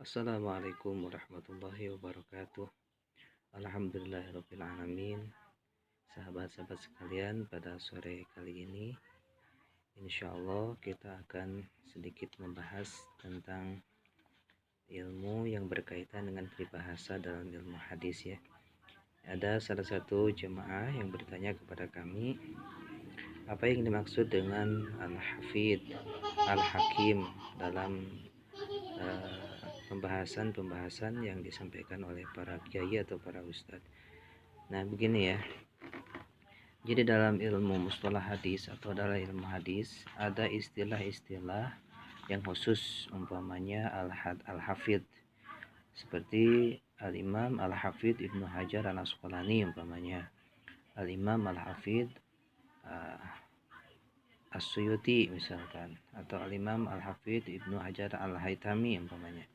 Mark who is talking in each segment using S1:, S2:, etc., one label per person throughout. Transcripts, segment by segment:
S1: Assalamualaikum warahmatullahi wabarakatuh. Alhamdulillahirrabbilalamin. Sahabat-sahabat sekalian, pada sore kali ini insya Allah kita akan sedikit membahas tentang ilmu yang berkaitan dengan peribahasa dalam ilmu hadis ya. Ada salah satu jemaah yang bertanya kepada kami, apa yang dimaksud dengan al-hafidh, al-hakim dalam pembahasan yang disampaikan oleh para kiai atau para ustadz. Nah begini ya, jadi dalam ilmu mustalah hadis atau dalam ilmu hadis ada istilah-istilah yang khusus, umpamanya al-hafidh seperti al-imam al-hafidh Ibnu Hajar al-Asqalani, umpamanya al-imam al-hafidh As-Suyuti misalkan, atau al-imam al-hafidh Ibnu Hajar al-Haytami umpamanya.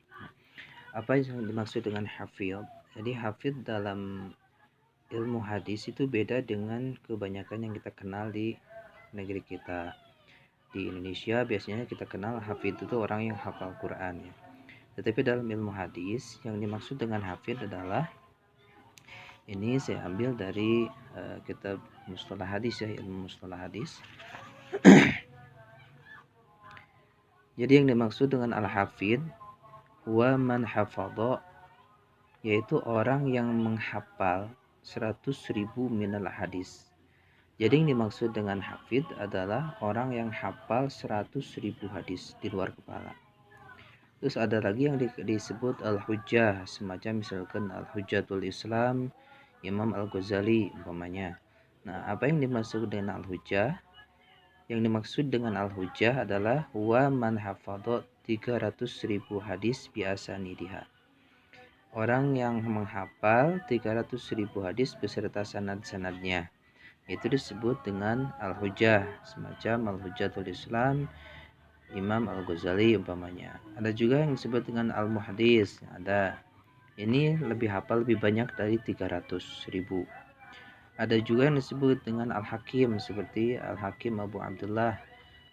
S1: Apa yang dimaksud dengan hafidh? Jadi hafidh dalam ilmu hadis itu beda dengan kebanyakan yang kita kenal di negeri kita. Di Indonesia biasanya kita kenal hafidh itu orang yang hafal Quran ya. Tetapi dalam ilmu hadis yang dimaksud dengan hafidh adalah, ini saya ambil dari kitab mustalah hadis ya, ilmu mustalah hadis. Jadi yang dimaksud dengan al-hafidh wa man hafadha, yaitu orang yang menghafal 100.000 minal hadis. Jadi yang dimaksud dengan hafidh adalah orang yang hafal 100.000 hadis di luar kepala. Terus ada lagi yang disebut al-hujjah, semacam misalkan al-hujjatul Islam Imam Al-Ghazali umpamanya. Nah, apa yang dimaksud dengan al-hujjah? Yang dimaksud dengan al-hujjah adalah wa man hafadha 300.000 hadis biasanidiha. Orang yang menghafal 300.000 hadis beserta sanad-sanadnya, itu disebut dengan al-hujjah, semacam al-hujjatul Islam Imam Al-Ghazali umpamanya. Ada juga yang disebut dengan al-muhaddis, ada. Ini lebih hafal lebih banyak dari 300.000. Ada juga yang disebut dengan al-hakim, seperti al-hakim Abu Abdullah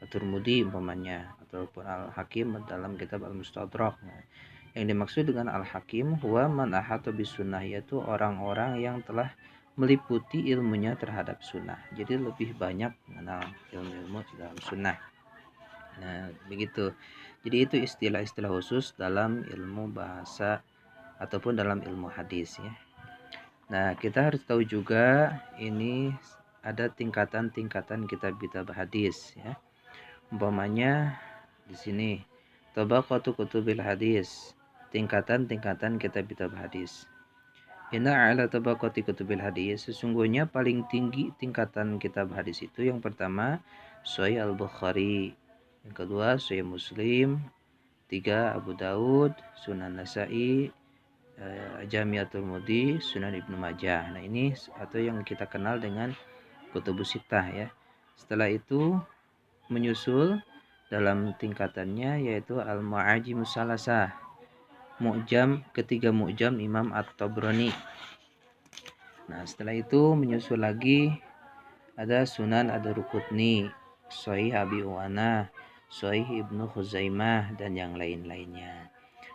S1: At-Tirmidzi umpamanya, ataupun al-hakim dalam kitab al-Mustadrak. Nah, yang dimaksud dengan al-hakim huwa man ahata bisunnah, yaitu orang-orang yang telah meliputi ilmunya terhadap sunnah. Jadi lebih banyak mengenal ilmu-ilmu dalam sunnah. Nah begitu. Jadi itu istilah-istilah khusus dalam ilmu bahasa ataupun dalam ilmu hadis ya. Nah kita harus tahu juga ini ada tingkatan-tingkatan kitab-kitab hadis ya. Umpamanya di sini tabaqatu kutubil hadis, tingkatan-tingkatan kitab-kitab hadis. Inna ala tabaqati kutubil hadis, sesungguhnya paling tinggi tingkatan kitab hadis itu yang pertama Sahih Al-Bukhari, yang kedua Sahih Muslim, tiga Abu Daud, Sunan Nasa'i, Jami'atul Mudi, Sunan Ibnu Majah. Nah ini atau yang kita kenal dengan Kutubus Sittah ya. Setelah itu menyusul dalam tingkatannya yaitu Al-Mu'ajimus Salasah, ketiga Mu'jam Imam At-Tabrani. Nah setelah itu menyusul lagi ada Sunan Ad-Darqutni, Sahih Abi Uwana, Sahih Ibnu Khuzaimah, dan yang lain-lainnya.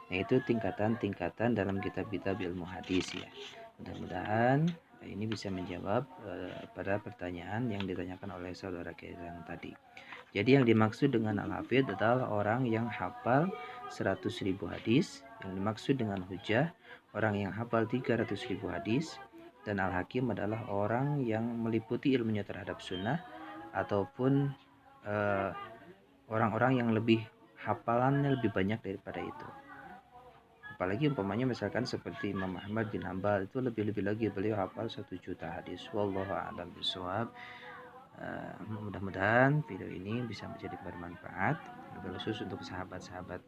S1: Nah itu tingkatan-tingkatan dalam kitab-kitab ilmu hadis ya. Mudah-mudahan ini bisa menjawab pada pertanyaan yang ditanyakan oleh saudara kita yang tadi. Jadi yang dimaksud dengan al-hafidh adalah orang yang hafal 100.000 hadis. Yang dimaksud dengan hujjah orang yang hafal 300.000 hadis. Dan al-hakim adalah orang yang meliputi ilmunya terhadap sunnah, ataupun orang-orang yang lebih hafalannya lebih banyak daripada itu. Apalagi umpamanya misalkan seperti Imam Ahmad bin Hanbal, itu lebih-lebih lagi beliau hafal 1 juta hadis. Wallahu a'lam bishawab. Mudah-mudahan video ini bisa menjadi bermanfaat, lebih khusus untuk sahabat-sahabat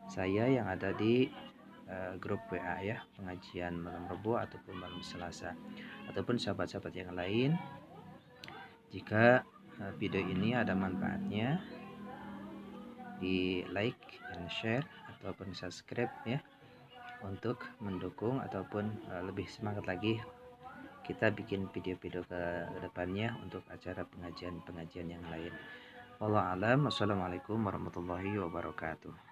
S1: saya yang ada di grup WA ya, pengajian malam Rabu ataupun malam Selasa, ataupun sahabat-sahabat yang lain. Jika video ini ada manfaatnya, di like dan share ataupun subscribe ya, untuk mendukung ataupun lebih semangat lagi kita bikin video-video ke depannya untuk acara pengajian-pengajian yang lain. Wallahu a'lam. Wassalamualaikum warahmatullahi wabarakatuh.